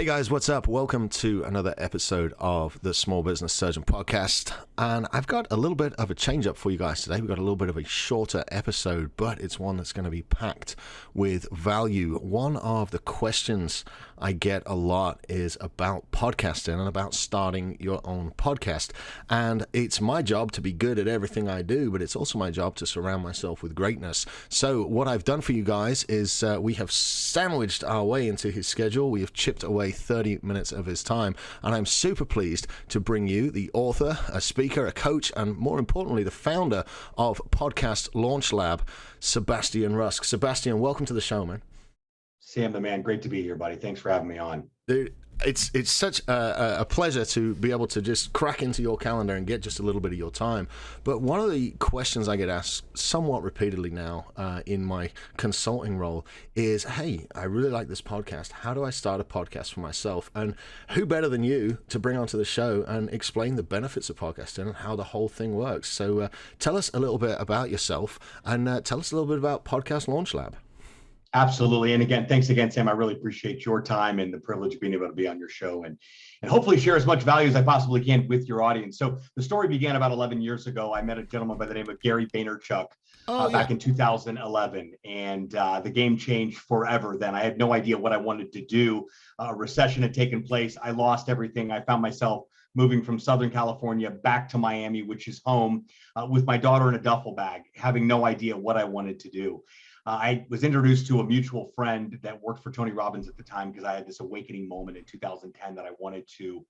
guys, what's up? Welcome to another episode of the Small Business Surgeon Podcast. And I've got a little bit of a change up for you guys today. We've got a little bit of a shorter episode, but it's one that's going to be packed with value. One of the questions I get a lot is about podcasting and about starting your own podcast. And it's my job to be good at everything I do, but it's also my job to surround myself with greatness. So what I've done for you guys is we have sandwiched our way into his schedule. We have chipped away 30 minutes of his time, and I'm super pleased to bring you the author, a speaker, a coach, and more importantly, the founder of Podcast Launch Lab, Sebastian Rusk. Sebastian, welcome to the show, man. Sam, the man, great to be here, buddy. Thanks for having me on. Dude, it's such a pleasure to be able to just crack into your calendar and get just a little bit of your time. But one of the questions I get asked somewhat repeatedly now in my consulting role is, hey, I really like this podcast. How do I start a podcast for myself? And who better than you to bring onto the show and explain the benefits of podcasting and how the whole thing works? So tell us a little bit about yourself and tell us a little bit about Podcast Launch Lab. Absolutely. And again, thanks again, Sam. I really appreciate your time and the privilege of being able to be on your show and hopefully share as much value as I possibly can with your audience. So the story began about 11 years ago. I met a gentleman by the name of Gary Vaynerchuk back in 2011. And the game changed forever then. I had no idea what I wanted to do. A recession had taken place. I lost everything. I found myself moving from Southern California back to Miami, which is home, with my daughter in a duffel bag, having no idea what I wanted to do. I was introduced to a mutual friend that worked for Tony Robbins at the time because I had this awakening moment in 2010 that I wanted to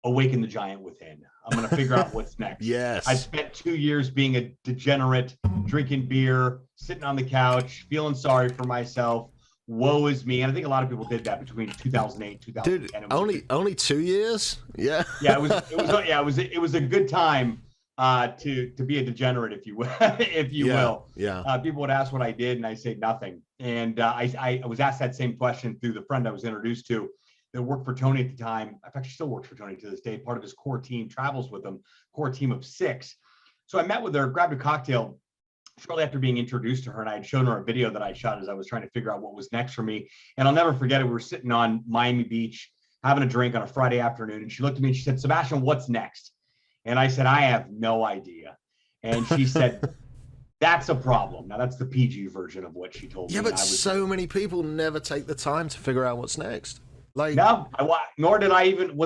awaken the giant within. I'm going to figure out what's next. Yes. I spent 2 years being a degenerate, drinking beer, sitting on the couch, feeling sorry for myself. Woe is me. And I think a lot of people did that between 2008, 2010. Dude, only 2 years? Yeah. Yeah, it was a good time. To be a degenerate, if you will, will. Yeah. People would ask what I did, and I say nothing. And I was asked that same question through the friend I was introduced to that worked for Tony at the time. In fact, she still works for Tony to this day. Part of his core team, travels with him, core team of 6. So I met with her, grabbed a cocktail shortly after being introduced to her, and I had shown her a video that I shot as I was trying to figure out what was next for me. And I'll never forget it. We were sitting on Miami Beach having a drink on a Friday afternoon, and she looked at me and she said, "Sebastian, what's next?" And I said, "I have no idea." And she said, "That's a problem." Now, that's the PG version of what she told me. Yeah, but so many people never take the time to figure out what's next. Like, no, nor did I even,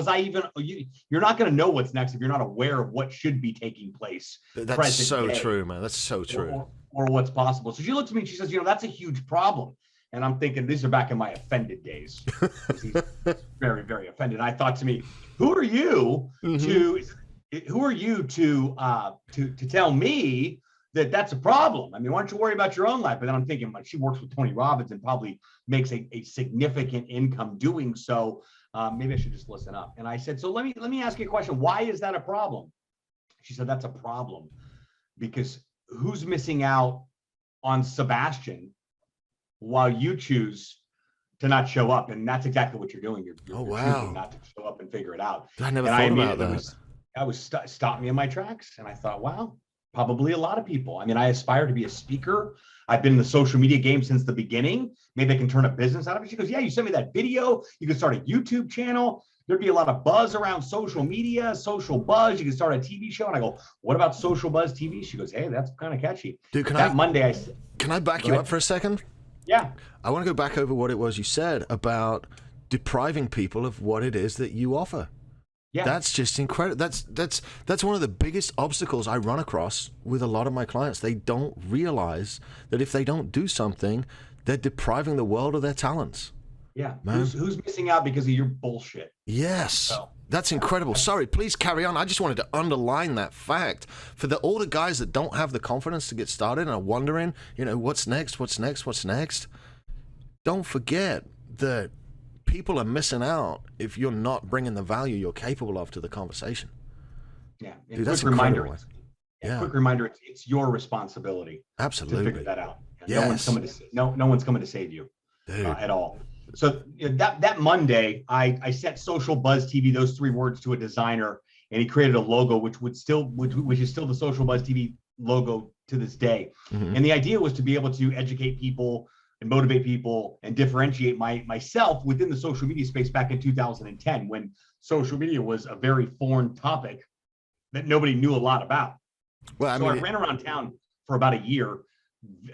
you're not going to know what's next if you're not aware of what should be taking place. That's so true, man. That's so true. Or what's possible. So she looks at me and she says, "That's a huge problem." And I'm thinking, these are back in my offended days. He's very, very offended. I thought to me, who are you to tell me that that's a problem? I mean, why don't you worry about your own life? But then I'm thinking, like, she works with Tony Robbins and probably makes a significant income doing so. Maybe I should just listen up. And I said, so let me ask you a question. Why is that a problem? She said, "That's a problem because who's missing out on Sebastian while you choose to not show up?" And that's exactly what you're doing. You're choosing not to show up and figure it out. I never thought about that. I was stopped me in my tracks, and I thought, wow, probably a lot of people. I mean, I aspire to be a speaker. I've been in the social media game since the beginning. Maybe I can turn a business out of it. She goes, "Yeah, you sent me that video. You could start a YouTube channel. There'd be a lot of buzz around social media, social buzz. You could start a TV show." And I go, "What about social buzz TV?" She goes, "Hey, that's kind of catchy." Dude, can I back you up for a second? Yeah. I want to go back over what it was you said about depriving people of what it is that you offer. Yeah. That's just incredible. That's one of the biggest obstacles I run across with a lot of my clients. They don't realize that if they don't do something, they're depriving the world of their talents. Yeah. Who's missing out because of your bullshit? Yes. So, that's incredible. Sorry, please carry on. I just wanted to underline that fact for all the guys that don't have the confidence to get started and are wondering, what's next? Don't forget that people are missing out if you're not bringing the value you're capable of to the conversation. Yeah. Dude, that's incredible. Quick reminder, it's your responsibility. Absolutely. To figure that out. Yes. No one's coming to save you at all. So that Monday, I sent Social Buzz TV, those 3 words, to a designer, and he created a logo, which is still the Social Buzz TV logo to this day. Mm-hmm. And the idea was to be able to educate people and motivate people and differentiate myself within the social media space back in 2010, when social media was a very foreign topic that nobody knew a lot about. Well, I ran around town for about a year,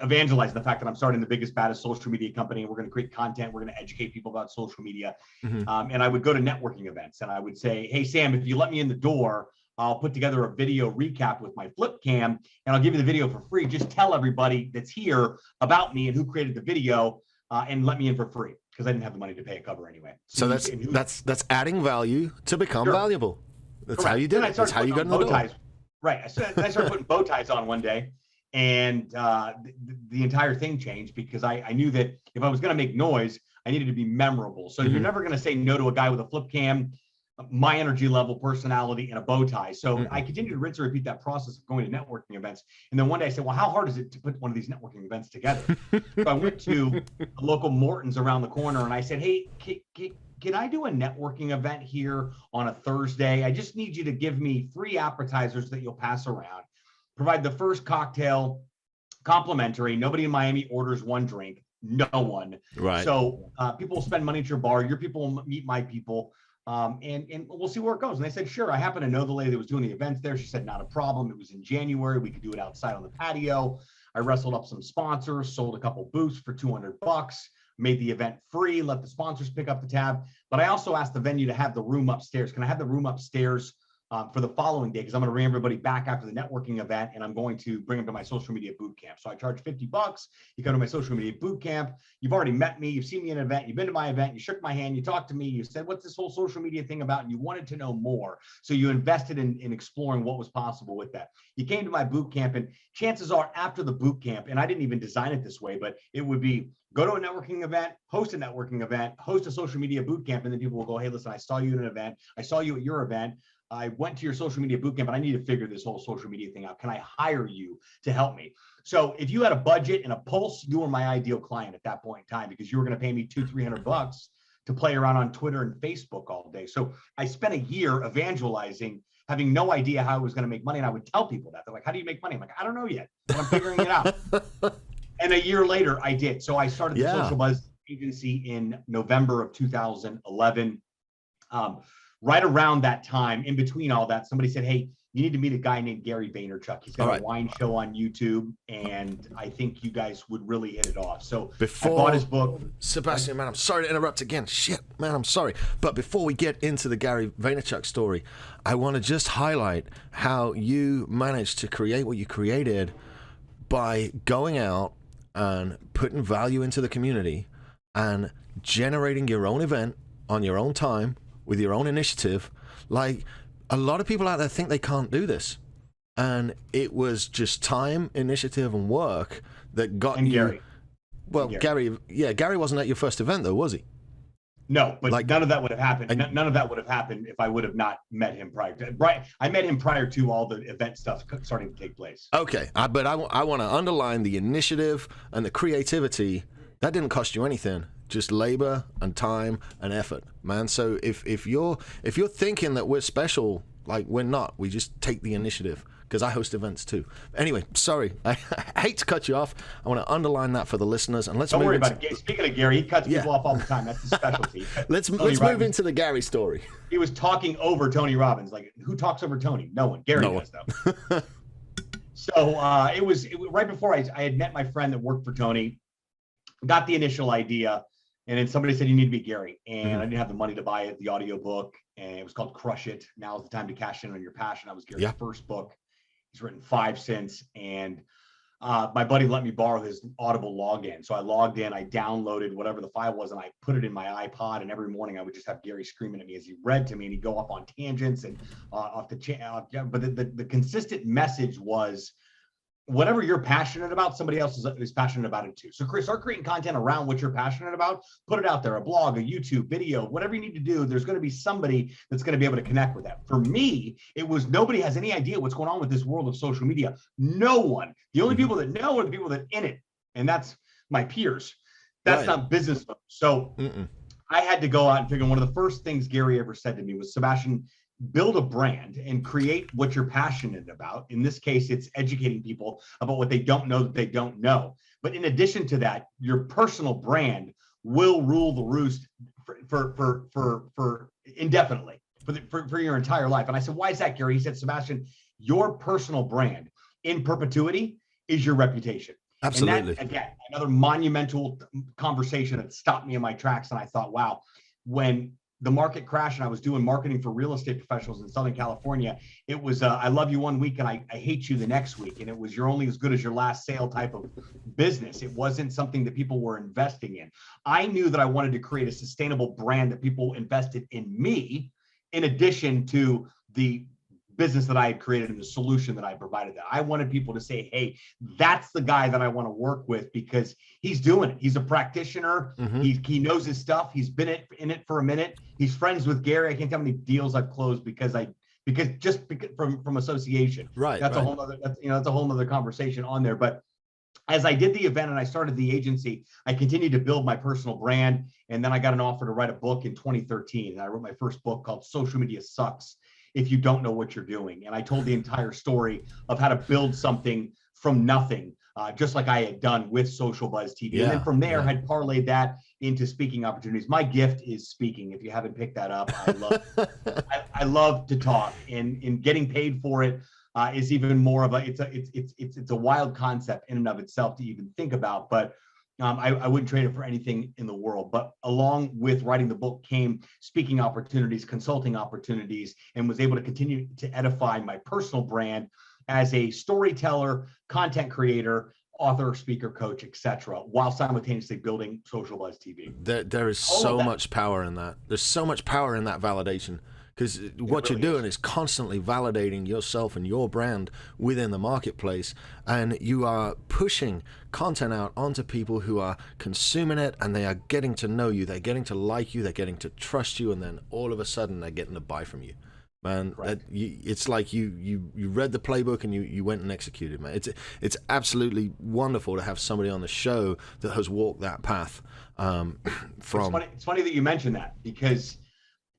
evangelizing the fact that I'm starting the biggest, baddest social media company, and we're going to create content. We're going to educate people about social media. And I would go to networking events, and I would say, hey, Sam, if you let me in the door, I'll put together a video recap with my flip cam, and I'll give you the video for free. Just tell everybody that's here about me and who created the video, and let me in for free, because I didn't have the money to pay a cover anyway. So that's adding value to become valuable. That's how you did it. That's how you got in the door. Right. I started putting bow ties on one day, and the entire thing changed, because I knew that if I was going to make noise, I needed to be memorable. So you're never going to say no to a guy with a flip cam, my energy level, personality, and a bow tie. So I continued to rinse and repeat that process of going to networking events. And then one day I said, well, how hard is it to put one of these networking events together? So I went to a local Morton's around the corner, and I said, hey, can I do a networking event here on a Thursday? I just need you to give me 3 appetizers that you'll pass around. Provide the first cocktail complimentary. Nobody in Miami orders 1 drink. No one. Right. So people will spend money at your bar. Your people will meet my people. And we'll see where it goes. And they said, sure. I happen to know the lady that was doing the events there. She said, not a problem. It was in January. We could do it outside on the patio. I wrestled up some sponsors, sold a couple booths for $200, made the event free, let the sponsors pick up the tab. But I also asked the venue to have the room upstairs. Can I have the room upstairs for the following day? Because I'm going to bring everybody back after the networking event, and I'm going to bring them to my social media boot camp. So I charge $50. You come to my social media boot camp. You've already met me. You've seen me in an event. You've been to my event. You shook my hand. You talked to me. You said, what's this whole social media thing about? And you wanted to know more. So you invested in exploring what was possible with that. You came to my boot camp, and chances are after the boot camp, and I didn't even design it this way, but it would be go to a networking event, host a networking event, host a social media boot camp, and then people will go, hey, listen, I saw you at an event. I saw you at your event. I went to your social media bootcamp, but I need to figure this whole social media thing out. Can I hire you to help me? So if you had a budget and a pulse, you were my ideal client at that point in time, because you were going to pay me $200-300 to play around on Twitter and Facebook all day. So I spent a year evangelizing, having no idea how I was going to make money. And I would tell people that. They're like, how do you make money? I'm like, I don't know yet, but I'm figuring it out. And a year later, I did. So I started the Social Buzz agency in November of 2011. Right around that time, in between all that, somebody said, hey, you need to meet a guy named Gary Vaynerchuk. He's got a wine show on YouTube, and I think you guys would really hit it off. So I bought his book. Sebastian, man, I'm sorry to interrupt again. Shit, man, I'm sorry. But before we get into the Gary Vaynerchuk story, I want to just highlight how you managed to create what you created by going out and putting value into the community and generating your own event on your own time with your own initiative. Like, a lot of people out there think they can't do this, and it was just time, initiative, and work that got you. Gary. Well, Gary, Gary wasn't at your first event though, was he? No, but none of that would have happened. None of that would have happened if I would have not met him prior to. Right, I met him prior to all the event stuff starting to take place. Okay, but I want to underline the initiative and the creativity. That didn't cost you anything. Just labor and time and effort, man. So if you're thinking that we're special, like, we're not. We just take the initiative, because I host events too. Anyway, sorry, I hate to cut you off. I want to underline that for the listeners, and let's don't worry about it. Speaking of Gary, he cuts people off all the time. That's his specialty. let's move into the Gary story. He was talking over Tony Robbins. Like, who talks over Tony? No one. Gary does though. So it was right before I had met my friend that worked for Tony. Got the initial idea. And then somebody said, you need to be Gary. And I didn't have the money to buy it, the audio book. And it was called Crush It. Now is the time to cash in on your passion. That was Gary's first book. He's written 5 since. And my buddy let me borrow his Audible login. So I logged in, I downloaded whatever the file was, and I put it in my iPod. And every morning I would just have Gary screaming at me as he read to me, and he'd go off on tangents and off the channel. But the consistent message was, whatever you're passionate about, somebody else is passionate about it too. So start creating content around what you're passionate about, put it out there, a blog, a YouTube video, whatever you need to do. There's going to be somebody that's going to be able to connect with that. For me, it was nobody has any idea what's going on with this world of social media. No one. The only people that know are the people that are in it. And that's my peers. That's not business folks. So I had to go out and figure. One of the first things Gary ever said to me was, Sebastian, build a brand and create what you're passionate about. In this case, it's educating people about what they don't know that they don't know. But in addition to that, your personal brand will rule the roost for indefinitely, for your entire life. And I said, why is that, Gary? He said, Sebastian, your personal brand in perpetuity is your reputation. Absolutely. And that, again, another monumental conversation that stopped me in my tracks. And I thought, wow, when the market crashed and I was doing marketing for real estate professionals in Southern California, it was I love you one week and I hate you the next week. And it was you're only as good as your last sale type of business. It wasn't something that people were investing in. I knew that I wanted to create a sustainable brand that people invested in me, in addition to the business that I had created and the solution that I provided. That I wanted people to say, hey, that's the guy that I want to work with because he's doing it. He's a practitioner. He knows his stuff. He's been in it for a minute. He's friends with Gary. I can't tell how many deals I've closed because from association. Right. That's a whole other, that's a whole other conversation on there. But as I did the event and I started the agency, I continued to build my personal brand. And then I got an offer to write a book in 2013. And I wrote my first book called Social Media Sucks If You Don't Know What You're Doing. And I told the entire story of how to build something from nothing, just like I had done with Social Buzz TV. Yeah, and then from there, had parlayed that into speaking opportunities. My gift is speaking. If you haven't picked that up, I love to talk, and getting paid for it is even more of it's a wild concept in and of itself to even think about. But I wouldn't trade it for anything in the world. But along with writing the book came speaking opportunities, consulting opportunities, and was able to continue to edify my personal brand as a storyteller, content creator, author, speaker, coach, etc., while simultaneously building Social Buzz TV. There is so much power in that. There's so much power in that validation. Because what you're doing is constantly validating yourself and your brand within the marketplace, and you are pushing content out onto people who are consuming it, and they are getting to know you, they're getting to like you, they're getting to trust you, and then all of a sudden they're getting to buy from you. Man, it's like you read the playbook and you went and executed, man. It's absolutely wonderful to have somebody on the show that has walked that path. It's funny that you mentioned that, because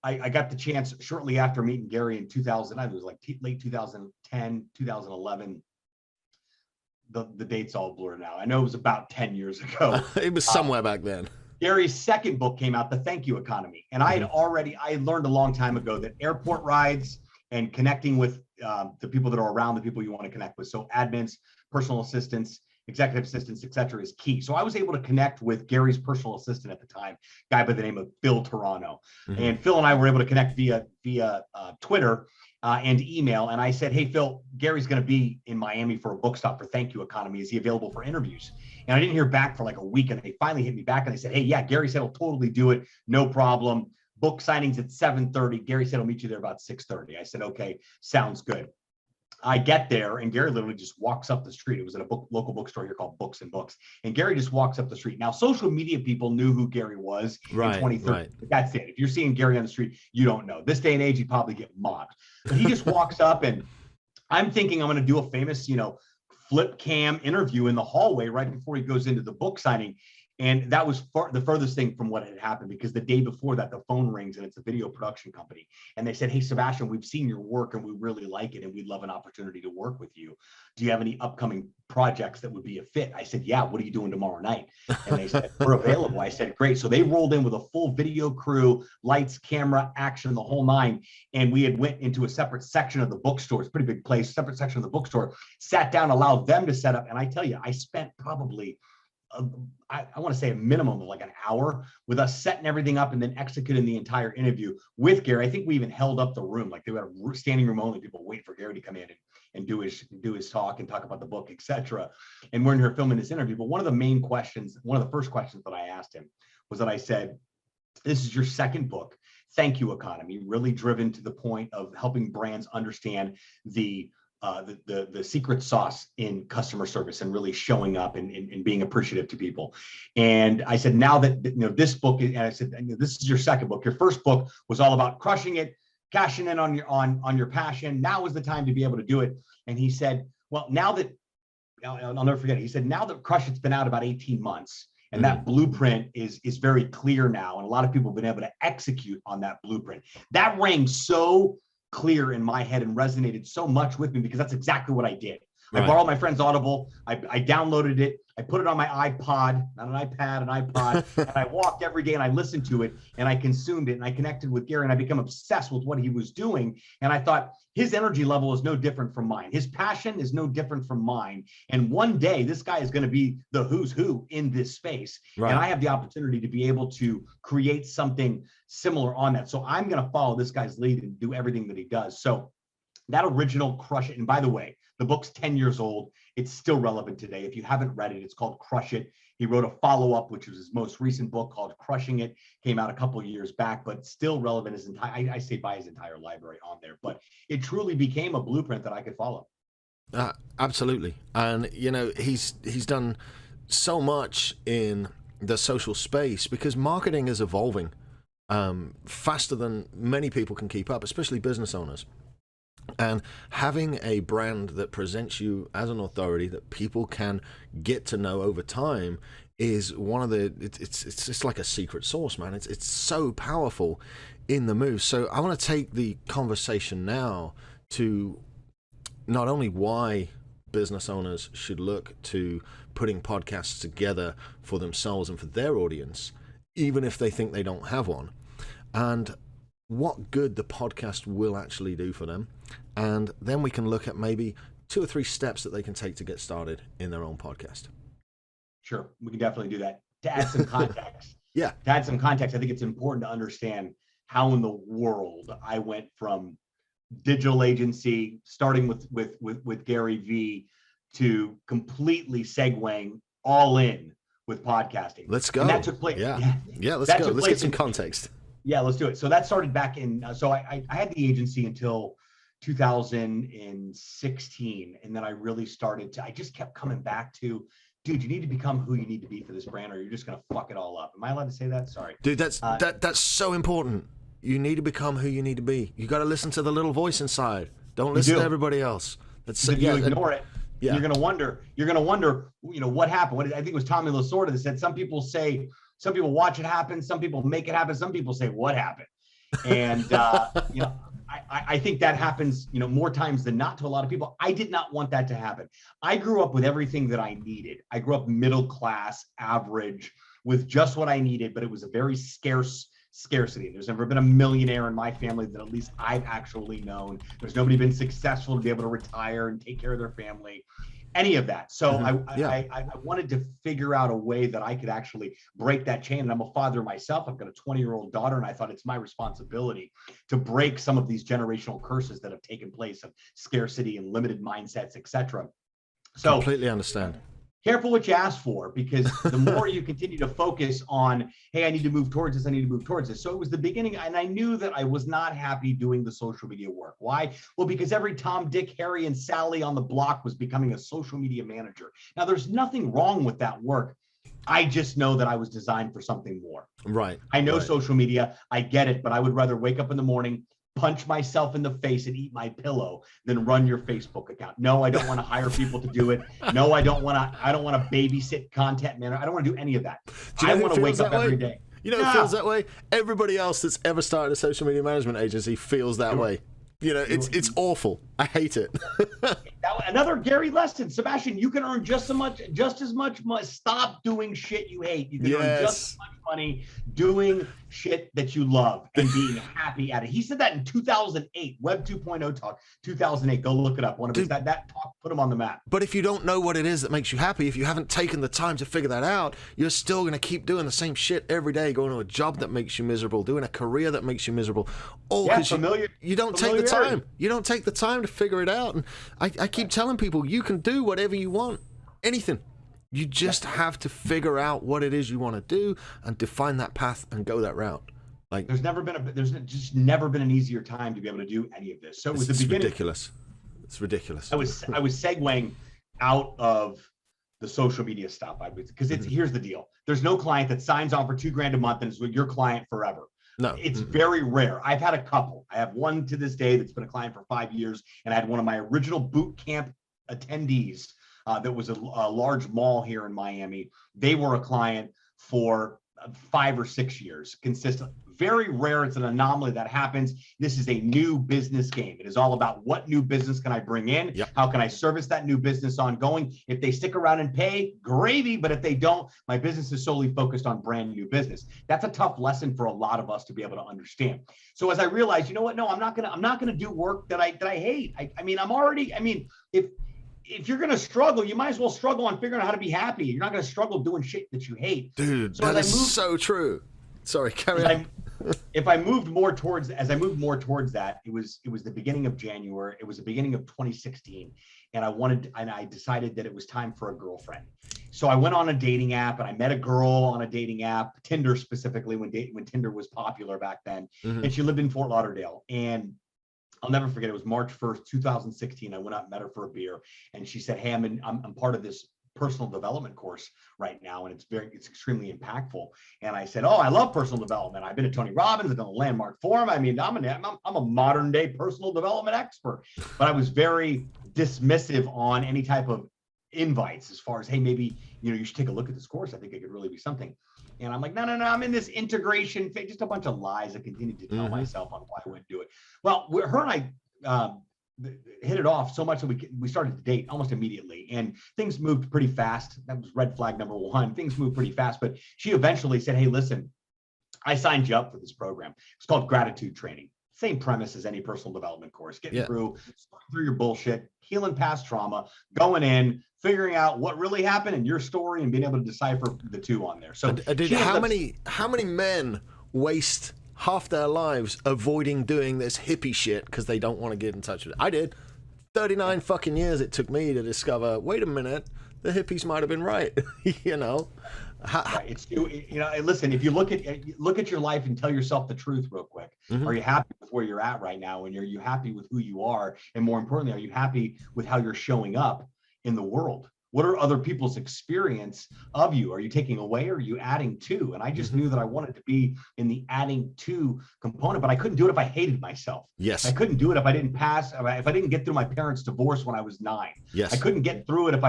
I got the chance shortly after meeting Gary in 2000. I was like late 2010, 2011. The dates all blur now. I know it was about 10 years ago. It was somewhere back then. Gary's second book came out, The Thank You Economy. And I learned a long time ago that airport rides and connecting with the people that are around the people you want to connect with. So admins, personal assistants, executive assistants, et cetera, is key. So I was able to connect with Gary's personal assistant at the time, a guy by the name of Phil Toronto. And Phil and I were able to connect via Twitter and email. And I said, hey, Phil, Gary's going to be in Miami for a book stop for Thank You Economy. Is he available for interviews? And I didn't hear back for like a week. And they finally hit me back and they said, hey, yeah, Gary said he'll totally do it. No problem. Book signings at 7:30. Gary said he'll meet you there about 6:30. I said, okay, sounds good. I get there and Gary literally just walks up the street. It was at a local bookstore here called Books and Books. And Gary just walks up the street. Now, social media people knew who Gary was in 2013. Right. That's it. If you're seeing Gary on the street, you don't know. This day and age, you'd probably get mobbed. But he just walks up, and I'm thinking I'm going to do a famous, flip cam interview in the hallway right before he goes into the book signing. And that was the furthest thing from what had happened, because the day before that, the phone rings and it's a video production company. And they said, hey, Sebastian, we've seen your work and we really like it and we'd love an opportunity to work with you. Do you have any upcoming projects that would be a fit? I said, yeah, what are you doing tomorrow night? And they said, we're available. I said, great. So they rolled in with a full video crew, lights, camera, action, the whole nine. And we had went into a separate section of the bookstore. It's a pretty big place, separate section of the bookstore, sat down, allowed them to set up. And I tell you, I spent probably I want to say a minimum of like an hour with us setting everything up and then executing the entire interview with Gary. I think we even held up the room, like they had a standing room only, people wait for Gary to come in and do his talk and talk about the book, etc. And we're in here filming this interview. But one of the first questions that I asked him was that I said, this is your second book, Thank You Economy, really driven to the point of helping brands understand the secret sauce in customer service and really showing up and being appreciative to people. And I said, now that this book, and I said, this is your second book. Your first book was all about crushing it, cashing in on your passion. Now is the time to be able to do it. And he said, well, now that I'll never forget it. He said, now that Crush It's been out about 18 months. And that blueprint is very clear now. And a lot of people have been able to execute on that blueprint. That rang so clear in my head and resonated so much with me because that's exactly what I did. Right. I borrowed my friend's Audible. I downloaded it. I put it on my iPod, not an iPad, an iPod, and I walked every day and I listened to it and I consumed it and I connected with Gary and I became obsessed with what he was doing. And I thought his energy level is no different from mine. His passion is no different from mine. And one day this guy is going to be the who's who in this space. Right. And I have the opportunity to be able to create something similar on that. So I'm going to follow this guy's lead and do everything that he does. So that original Crush It. And by the way, the book's 10 years old. It's still relevant today. If you haven't read it, it's called Crush It. He wrote a follow-up, which was his most recent book called Crushing It. Came out a couple of years back, but still relevant. His entire, I say buy his entire library on there. But it truly became a blueprint that I could follow. Absolutely. And, you know, he's done so much in the social space because marketing is evolving faster than many people can keep up, especially business owners. And having a brand that presents you as an authority that people can get to know over time is one of the, it's just like a secret sauce, man. It's so powerful in the move. So I want to take the conversation now to not only why business owners should look to putting podcasts together for themselves and for their audience, even if they think they don't have one, and what good the podcast will actually do for them. And then we can look at maybe 2 or 3 steps that they can take to get started in their own podcast. Sure, we can definitely do that. To add some context. Yeah. To add some context, I think it's important to understand how in the world I went from digital agency, starting with Gary V, to completely segueing all in with podcasting. Let's go. And that took place. Yeah, let's go. Let's get some context. Yeah, let's do it. So that started back in, so I had the agency until 2016. And then I really started to, I just kept coming back to, dude, you need to become who you need to be for this brand or you're just going to fuck it all up. Am I allowed to say that? Sorry. Dude, that's so important. You need to become who you need to be. You got to listen to the little voice inside. Don't listen to everybody else. If you ignore it, you're going to wonder, you know, what happened. I think it was Tommy Lasorda that said, some people watch it happen. Some people make it happen. Some people say, what happened? And, you know, I think that happens, you know, more times than not to a lot of people. I did not want that to happen. I grew up with everything that I needed. I grew up middle class, average, with just what I needed, but it was a very scarcity. There's never been a millionaire in my family that at least I've actually known. There's nobody been successful to be able to retire and take care of their family. Any of that. So I wanted to figure out a way that I could actually break that chain. And I'm a father myself. I've got a 20-year-old daughter, and I thought it's my responsibility to break some of these generational curses that have taken place of scarcity and limited mindsets, etc. So completely understand. Careful what you ask for, because the more you continue to focus on, hey, I need to move towards this, I need to move towards this. So it was the beginning, and I knew that I was not happy doing the social media work. Why? Well, because every Tom, Dick, Harry, and Sally on the block was becoming a social media manager. Now, there's nothing wrong with that work. I just know that I was designed for something more. Right. I know social media, I get it, but I would rather wake up in the morning, punch myself in the face and eat my pillow than run your Facebook account. No, I don't want to hire people to do it. No, I don't want to babysit content manager. I don't want to do any of that. I want to wake up every day. You know, it feels that way. Everybody else that's ever started a social media management agency feels that way. You know, it's awful. I hate it. Another Gary lesson. Sebastian, you can earn just as much money. Stop doing shit you hate. You can earn just as much money doing shit that you love and being happy at it. He said that in 2008, Web 2.0 talk, 2008. Go look it up. One of his, that talk put him on the map. But if you don't know what it is that makes you happy, if you haven't taken the time to figure that out, you're still going to keep doing the same shit every day, going to a job that makes you miserable, doing a career that makes you miserable. All because you don't take the time. You don't take the time to figure it out. And I keep telling people, you can do whatever you want, anything. You just have to figure out what it is you want to do and define that path and go that route. Like there's just never been an easier time to be able to do any of this. So it was the beginning. Ridiculous. It's ridiculous. I was segueing out of the social media stuff. Because here's the deal. There's no client that signs on for $2,000 a month and is your client forever. No, it's very rare. I've had a couple. I have one to this day that's been a client for 5 years, and I had one of my original boot camp attendees that was a large mall here in Miami. They were a client for 5 or 6 years consistently. Very rare. It's an anomaly that happens. This is a new business game. It is all about what new business can I bring in? Yep. How can I service that new business ongoing? If they stick around and pay, gravy. But if they don't, my business is solely focused on brand new business. That's a tough lesson for a lot of us to be able to understand. So as I realized, you know what? No, I'm not gonna do work that I hate. If you're going to struggle, you might as well struggle on figuring out how to be happy. You're not going to struggle doing shit that you hate. Dude, so that is so true. Sorry, carry on. As I moved more towards that, it was the beginning of January. It was the beginning of 2016. And I decided that it was time for a girlfriend. So I went on a dating app and I met a girl on a dating app, Tinder specifically, when Tinder was popular back then. Mm-hmm. And she lived in Fort Lauderdale. And I'll never forget, it was March 1st, 2016. I went out and met her for a beer, and she said, hey, I'm part of this personal development course right now, and it's extremely impactful. And I said, oh, I love personal development. I've been to Tony Robbins, I've done a Landmark Forum. I mean, I'm a modern day personal development expert, but I was very dismissive on any type of invites as far as, hey, maybe, you should take a look at this course. I think it could really be something. And I'm like, no, I'm in this integration phase, just a bunch of lies I continued to tell myself on why I wouldn't do it. Well, her and I hit it off so much that we started to date almost immediately, and things moved pretty fast. That was red flag number one. Things moved pretty fast, but she eventually said, hey, listen, I signed you up for this program. It's called Gratitude Training. Same premise as any personal development course, getting through your bullshit, healing past trauma, going in, figuring out what really happened in your story, and being able to decipher the two on there. So how many men waste half their lives avoiding doing this hippie shit because they don't want to get in touch with it? I did. 39 fucking years it took me to discover, wait a minute, the hippies might have been right. Right. Listen, if you look at your life and tell yourself the truth real quick. Mm-hmm. Are you happy with where you're at right now? And are you happy with who you are? And more importantly, are you happy with how you're showing up in the world? What are other people's experience of you? Are you taking away or are you adding to? And I just knew that I wanted to be in the adding to component, but I couldn't do it if I hated myself. Yes. I couldn't do it if I didn't pass, if I didn't get through my parents' divorce when I was 9. Yes. I couldn't get through it if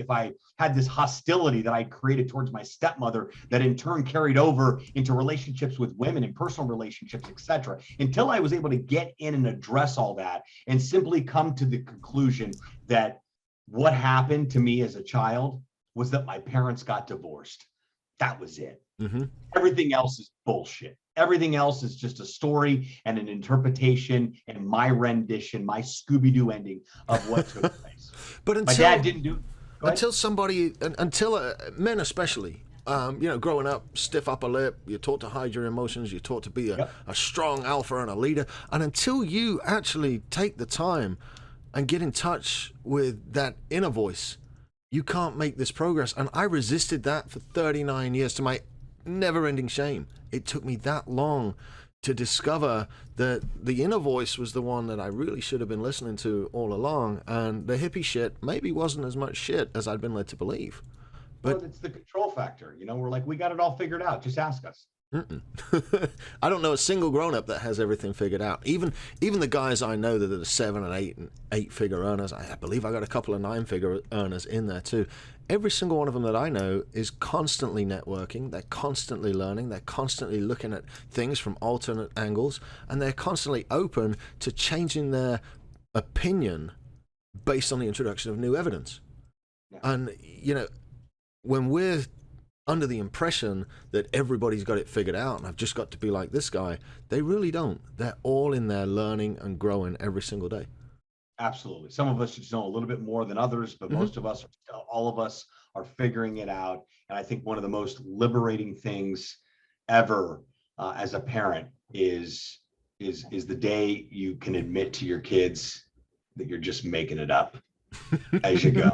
I had this hostility that I created towards my stepmother that in turn carried over into relationships with women and personal relationships, etc. Until I was able to get in and address all that and simply come to the conclusion that what happened to me as a child was that my parents got divorced. That was it. Mm-hmm. Everything else is bullshit. Everything else is just a story and an interpretation and my rendition, my Scooby-Doo ending of what took place. But until, my dad didn't do. Until men especially, growing up, stiff upper lip, you're taught to hide your emotions, you're taught to be a strong alpha and a leader. And until you actually take the time and get in touch with that inner voice, you can't make this progress. And I resisted that for 39 years to my never-ending shame. It took me that long to discover that the inner voice was the one that I really should have been listening to all along, and the hippie shit maybe wasn't as much shit as I'd been led to believe. But it's the control factor. We're like, we got it all figured out. Just ask us. I don't know a single grown-up that has everything figured out. Even the guys I know that are 7 and 8 figure earners, I believe I got a couple of 9-figure earners in there too. Every single one of them that I know is constantly networking. They're constantly learning. They're constantly looking at things from alternate angles, and they're constantly open to changing their opinion based on the introduction of new evidence. Yeah. And when we're under the impression that everybody's got it figured out and I've just got to be like this guy, they really don't. They're all in there learning and growing every single day. Absolutely. Some of us just know a little bit more than others, but most of us, all of us are figuring it out. And I think one of the most liberating things ever as a parent is the day you can admit to your kids that you're just making it up as you go.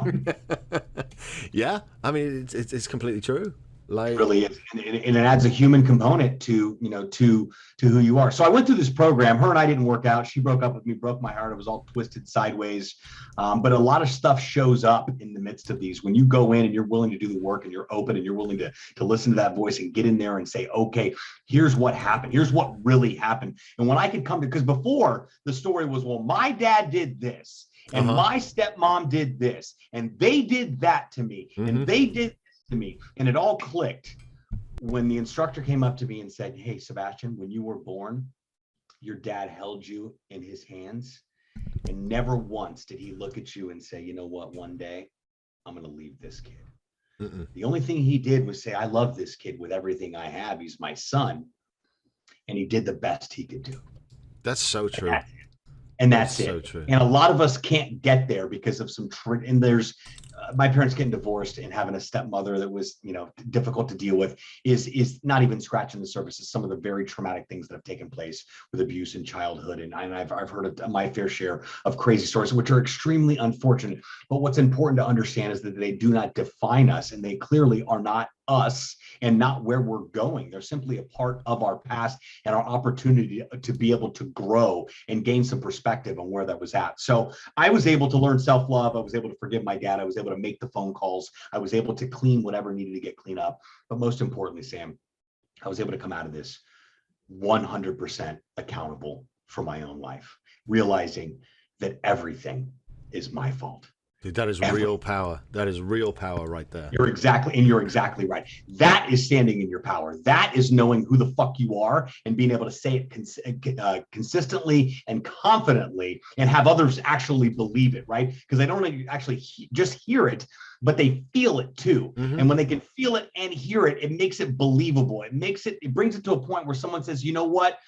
Yeah, I mean, it's completely true. Like, it really is, and it adds a human component to who you are. So I went through this program. Her and I didn't work out. She broke up with me, broke my heart. It was all twisted sideways. But a lot of stuff shows up in the midst of these when you go in and you're willing to do the work and you're open and you're willing to listen to that voice and get in there and say, okay, here's what happened. Here's what really happened. And when I could come to, because before the story was, well, my dad did this. And my stepmom did this, and they did that to me, and they did this to me, and it all clicked when the instructor came up to me and said, "Hey, Sebastian, when you were born, your dad held you in his hands, and never once did he look at you and say, you know what, one day I'm going to leave this kid." The only thing he did was say, "I love this kid with everything I have. He's my son." And he did the best he could do. That's so true. And that's it. So true. And a lot of us can't get there because of some and there's my parents getting divorced and having a stepmother that was, difficult to deal with is not even scratching the surface of some of the very traumatic things that have taken place with abuse in childhood. And I've heard of my fair share of crazy stories, which are extremely unfortunate. But what's important to understand is that they do not define us, and they clearly are not us and not where we're going. They're simply a part of our past and our opportunity to be able to grow and gain some perspective on where that was at. So I was able to learn self-love. I was able to forgive my dad. I was able to make the phone calls. I was able to clean whatever needed to get cleaned up. But most importantly, Sam, I was able to come out of this 100% accountable for my own life, realizing that everything is my fault. Dude, that is real power. That is real power right there. You're exactly right. That is standing in your power. That is knowing who the fuck you are and being able to say it consistently and confidently, and have others actually believe it, right? Because they don't actually just hear it, but they feel it too. And when they can feel it and hear it, it makes it believable. It brings it to a point where someone says, you know what?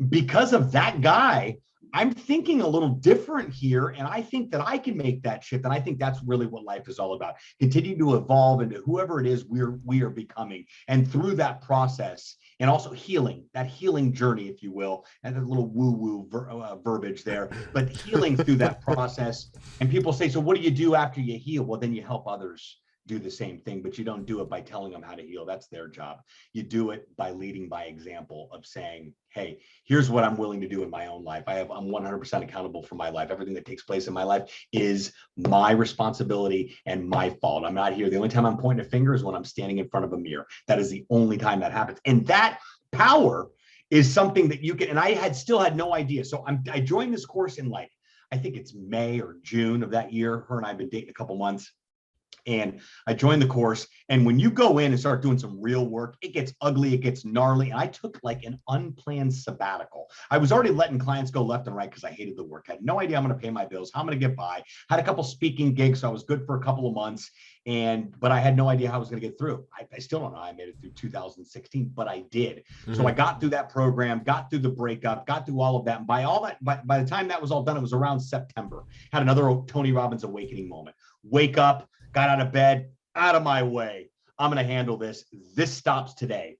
Because of that guy, I'm thinking a little different here, and I think that I can make that shift. And I think that's really what life is all about. Continue to evolve into whoever it is we are becoming. And through that process, and also healing, that healing journey, if you will, and a little woo-woo verbiage there, but healing through that process. And people say, so what do you do after you heal? Well, then you help others do the same thing, but you don't do it by telling them how to heal. That's their job. You do it by leading by example of saying, hey, here's what I'm willing to do in my own life. I'm 100% accountable for my life. Everything that takes place in my life is my responsibility and my fault. I'm not here. The only time I'm pointing a finger is when I'm standing in front of a mirror. That is the only time that happens. And that power is something that you can, and I still had no idea. So I joined this course in I think it's May or June of that year. Her and I have been dating a couple months. And I joined the course. And when you go in and start doing some real work, it gets ugly, it gets gnarly. And I took an unplanned sabbatical. I was already letting clients go left and right because I hated the work. I had no idea I'm going to pay my bills, how I'm going to get by. Had a couple speaking gigs, so I was good for a couple of months. But I had no idea how I was going to get through. I still don't know how I made it through 2016, but I did. So I got through that program, got through the breakup, got through all of that. And by the time that was all done, it was around September. Had another Tony Robbins awakening moment. Wake up, got out of bed, out of my way. I'm going to handle this. This stops today.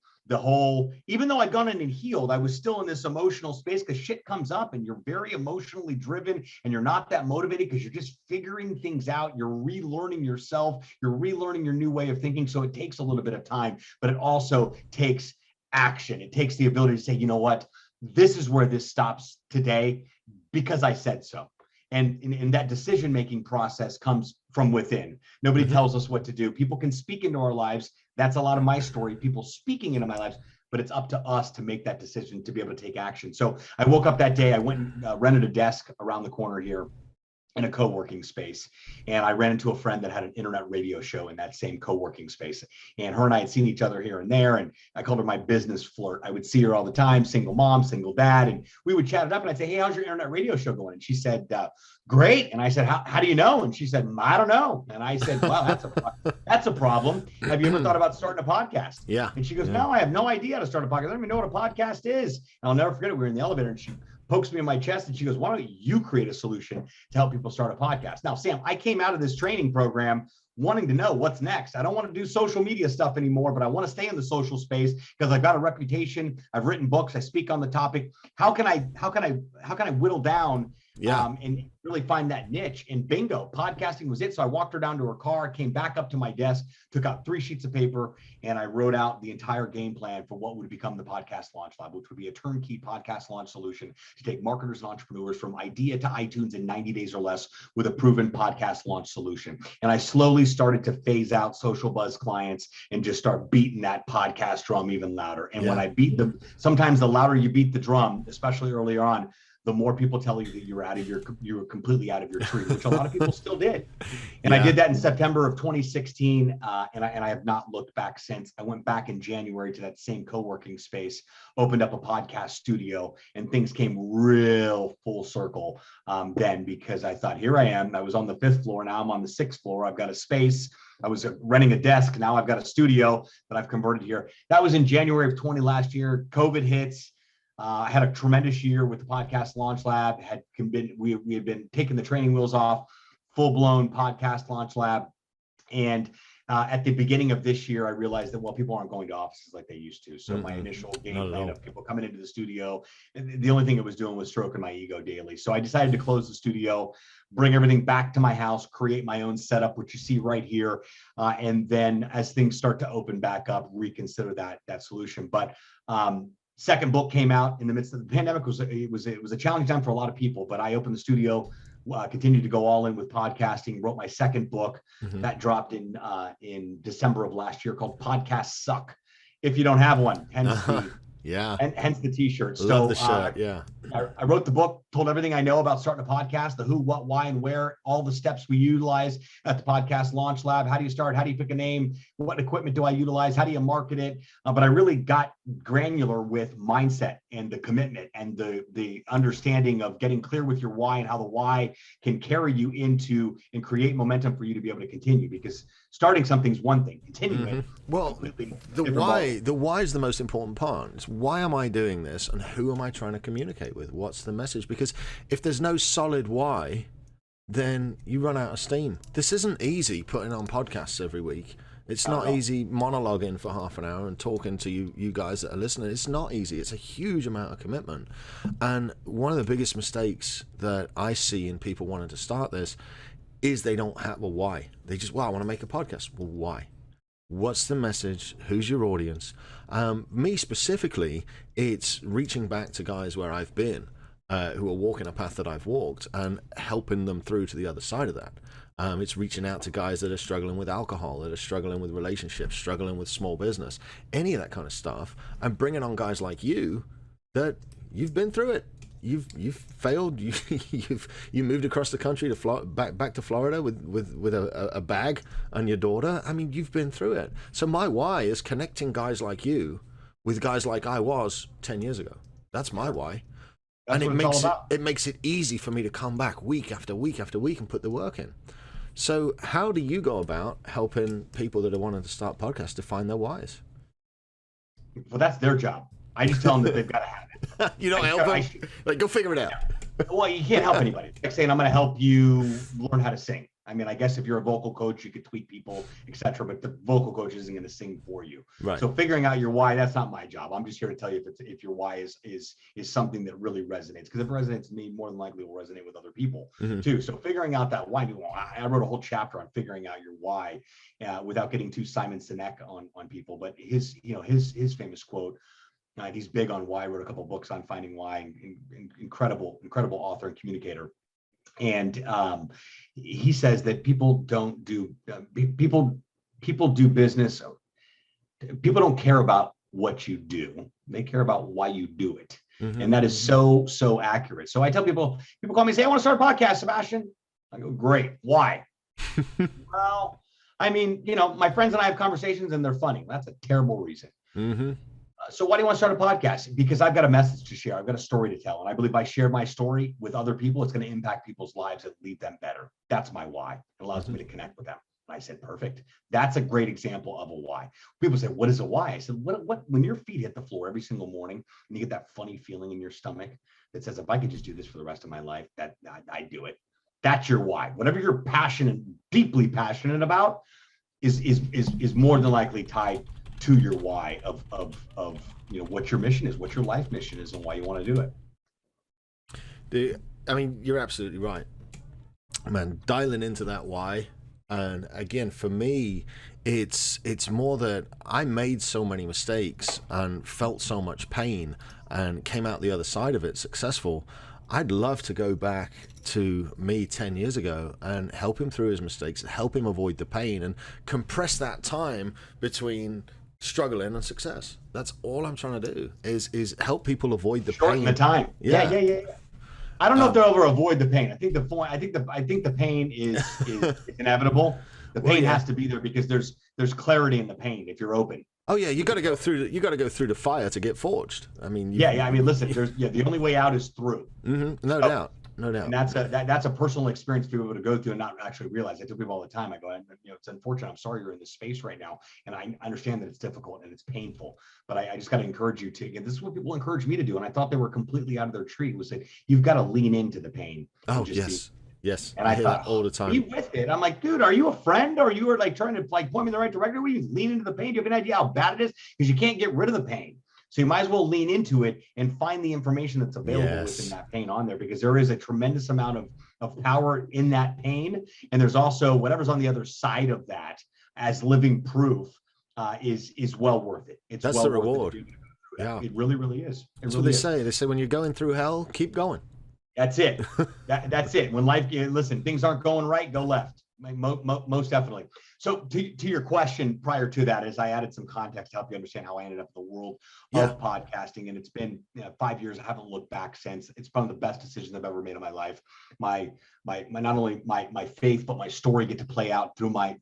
Even though I'd gone in and healed, I was still in this emotional space because shit comes up and you're very emotionally driven and you're not that motivated because you're just figuring things out. You're relearning yourself. You're relearning your new way of thinking. So it takes a little bit of time, but it also takes action. It takes the ability to say, you know what, this is where this stops today because I said so. And that decision-making process comes from within. Nobody tells us what to do. People can speak into our lives. That's a lot of my story, people speaking into my lives, but it's up to us to make that decision to be able to take action. So I woke up that day, I went and rented a desk around the corner here in a co-working space. And I ran into a friend that had an internet radio show in that same co-working space. And her and I had seen each other here and there. And I called her my business flirt. I would see her all the time, single mom, single dad. And we would chat it up and I'd say, hey, how's your internet radio show going? And she said, great. And I said, how do you know? And she said, I don't know. And I said, wow, that's a problem. Have you ever thought about starting a podcast? Yeah. And she goes, no, I have no idea how to start a podcast. I don't even know what a podcast is. And I'll never forget it. We were in the elevator and she pokes me in my chest and she goes, why don't you create a solution to help people start a podcast? Now, Sam, I came out of this training program wanting to know what's next. I don't want to do social media stuff anymore, but I want to stay in the social space because I've got a reputation. I've written books. I speak on the topic. How can I whittle down and really find that niche? And bingo, podcasting was it. So I walked her down to her car, came back up to my desk, took out 3 sheets of paper, and I wrote out the entire game plan for what would become the Podcast Launch Lab, which would be a turnkey podcast launch solution to take marketers and entrepreneurs from idea to iTunes in 90 days or less with a proven podcast launch solution. And I slowly started to phase out social buzz clients and just start beating that podcast drum even louder. And when I sometimes the louder you beat the drum, especially earlier on, the more people tell you that you were completely out of your tree, which a lot of people still did. And Yeah. I did that in September of 2016, and I have not looked back since. I went back in January to that same co-working space, opened up a podcast studio, and things came real full circle then, because I thought, here I am. I was on the 5th floor. Now I'm on the 6th floor. I've got a space. I was renting a desk. Now I've got a studio that I've converted here. That was in January of 20 last year. COVID hits. I had a tremendous year with the podcast launch lab. We had been taking the training wheels off, full-blown podcast launch lab. And at the beginning of this year, I realized that, well, people aren't going to offices like they used to. So my initial game plan of people coming into the studio, the only thing it was doing was stroking my ego daily. So I decided to close the studio, bring everything back to my house, create my own setup, which you see right here. And then as things start to open back up, reconsider that solution. But second book came out in the midst of the pandemic. It was a challenging time for a lot of people, but I opened the studio, continued to go all in with podcasting, wrote my second book that dropped in December of last year, called Podcasts Suck. If you don't have one, hence the t-shirt. Love the shirt. I wrote the book, told everything I know about starting a podcast, the who, what, why, and where, all the steps we utilize at the podcast launch lab. How do you start? How do you pick a name? What equipment do I utilize? How do you market it? But I really got granular with mindset and the commitment and the understanding of getting clear with your why, and how the why can carry you into and create momentum for you to be able to continue. Because starting something's one thing, continuing it. Well, the why is the most important part. It's, why am I doing this, and who am I trying to communicate with? What's the message? Because if there's no solid why, then you run out of steam. This isn't easy, putting on podcasts every week. It's not easy monologuing for half an hour and talking to you guys that are listening. It's not easy. It's a huge amount of commitment. And one of the biggest mistakes that I see in people wanting to start this is they don't have a why. They just, I want to make a podcast. Well, why? What's the message? Who's your audience? Me specifically, it's reaching back to guys where I've been, who are walking a path that I've walked, and helping them through to the other side of that. It's reaching out to guys that are struggling with alcohol, that are struggling with relationships, struggling with small business, any of that kind of stuff, and bringing on guys like you that you've been through it. You've failed. You moved across the country to back to Florida with a bag and your daughter. I mean, you've been through it. So my why is connecting guys like you with guys like I was 10 years ago. That's my why. That's and it makes it easy for me to come back week after week after week and put the work in. So how do you go about helping people that are wanting to start podcasts to find their whys? Well, that's their job. I just tell them that they've got to have it. You don't help them? Like, go figure it out. Well, you can't help anybody. It's like saying, I'm going to help you learn how to sing. I mean, I guess if you're a vocal coach, you could tweet people, etc. But the vocal coach isn't going to sing for you. Right. So figuring out your why, that's not my job. I'm just here to tell you if your why is something that really resonates. Because if it resonates with me, more than likely it will resonate with other people too. So figuring out that why. I wrote a whole chapter on figuring out your why, without getting too Simon Sinek on people. But his famous quote. He's big on why. Wrote a couple of books on finding why. Incredible author and communicator. And he says that people do business. People don't care about what you do. They care about why you do it. And that is so accurate. So I tell people call me and say, I want to start a podcast, Sebastian. I go, great. Why? Well, I mean, my friends and I have conversations and they're funny. That's a terrible reason. So why do you want to start a podcast? Because I've got a message to share. I've got a story to tell. And I believe if I share my story with other people, it's going to impact people's lives and lead them better. That's my why. It allows me to connect with them. And I said, perfect. That's a great example of a why. People say, what is a why? I said, what, when your feet hit the floor every single morning and you get that funny feeling in your stomach that says, if I could just do this for the rest of my life, that I do it. That's your why. Whatever you're passionate, deeply passionate about is more than likely tied to your why of what your mission is, what your life mission is, and why you want to do it. I mean, you're absolutely right, man. Dialing into that why, and again, for me, it's more that I made so many mistakes and felt so much pain and came out the other side of it successful. I'd love to go back to me 10 years ago and help him through his mistakes, help him avoid the pain, and compress that time between struggling and success. That's all I'm trying to do is help people avoid the Shorten pain. the time. Yeah. I don't know if they'll ever avoid the pain. I think the pain is inevitable. The pain has to be there because there's clarity in the pain if you're open. Oh yeah, you got to go through the fire to get forged. I mean, I mean, listen, the only way out is through. Mm-hmm. No doubt. And that's a personal experience for people to go through and not actually realize. I tell people all the time, I go, it's unfortunate. I'm sorry you're in this space right now. And I understand that it's difficult and it's painful, but I just got to encourage you to, this is what people encourage me to do. And I thought they were completely out of their tree, was that you've got to lean into the pain. Oh, yes. Yes. And I hear thought, that all the time. Be with it. I'm like, dude, are you a friend? Or you are like trying to like point me in the right direction? Will you lean into the pain? Do you have an idea how bad it is? Because you can't get rid of the pain. So you might as well lean into it and find the information that's available within that pain on there, because there is a tremendous amount of power in that pain. And there's also whatever's on the other side of that as living proof is well worth it. That's the reward. Yeah, it really, really is. That's what they say. They say when you're going through hell, keep going. That's it. That's it. When life, listen, things aren't going right, go left. Most definitely. So to your question prior to that, as I added some context to help you understand how I ended up in the world of podcasting, and it's been 5 years. I haven't looked back since. It's one of the best decisions I've ever made in my life. My not only my faith, but my story get to play out through my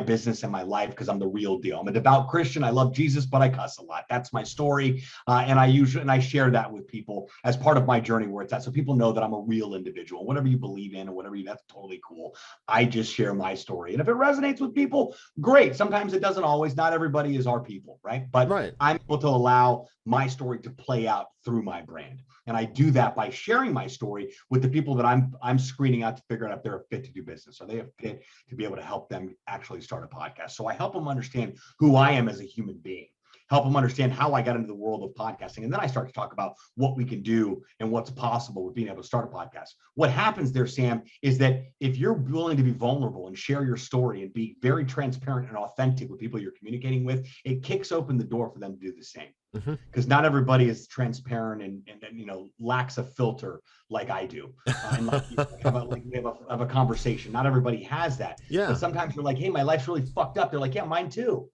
business and my life, because I'm the real deal. I'm a devout Christian. I love Jesus, but I cuss a lot. That's my story, and I share that with people as part of my journey where it's at, so people know that I'm a real individual. Whatever you believe in, or whatever that's totally cool. I just share my story, and if it resonates with people, great. Sometimes it doesn't always. Not everybody is our people, right? But I'm able to allow my story to play out through my brand. And I do that by sharing my story with the people that I'm screening out to figure out if they're a fit to do business. Are they a fit to be able to help them actually start a podcast? So I help them understand who I am as a human being, help them understand how I got into the world of podcasting. And then I start to talk about what we can do and what's possible with being able to start a podcast. What happens there, Sam, is that if you're willing to be vulnerable and share your story and be very transparent and authentic with people you're communicating with, it kicks open the door for them to do the same. Because not everybody is transparent and lacks a filter like I do. And like we have a conversation. Not everybody has that. Yeah. But sometimes you're like, hey, my life's really fucked up. They're like, yeah, mine too.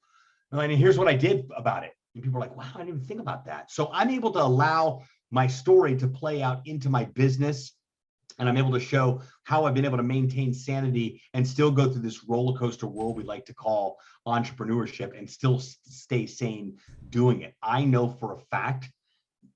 And here's what I did about it. And people are like, wow, I didn't even think about that. So I'm able to allow my story to play out into my business. And I'm able to show how I've been able to maintain sanity and still go through this roller coaster world we like to call entrepreneurship and still stay sane doing it. I know for a fact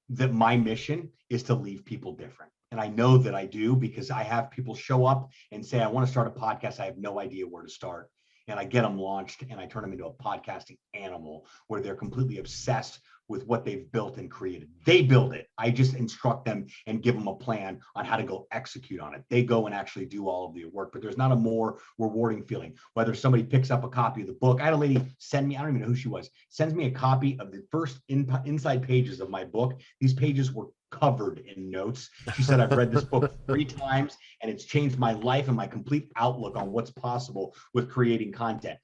that my mission is to leave people different. And I know that I do, because I have people show up and say, I want to start a podcast. I have no idea where to start. And I get them launched and I turn them into a podcasting animal where they're completely obsessed with what they've built and created. They build it. I just instruct them and give them a plan on how to go execute on it. They go and actually do all of the work, but there's not a more rewarding feeling. Whether somebody picks up a copy of the book. I had a lady send me, I don't even know who she was, sends me a copy of the first inside pages of my book. These pages were covered in notes. She said, I've read this book 3 times and it's changed my life and my complete outlook on what's possible with creating content.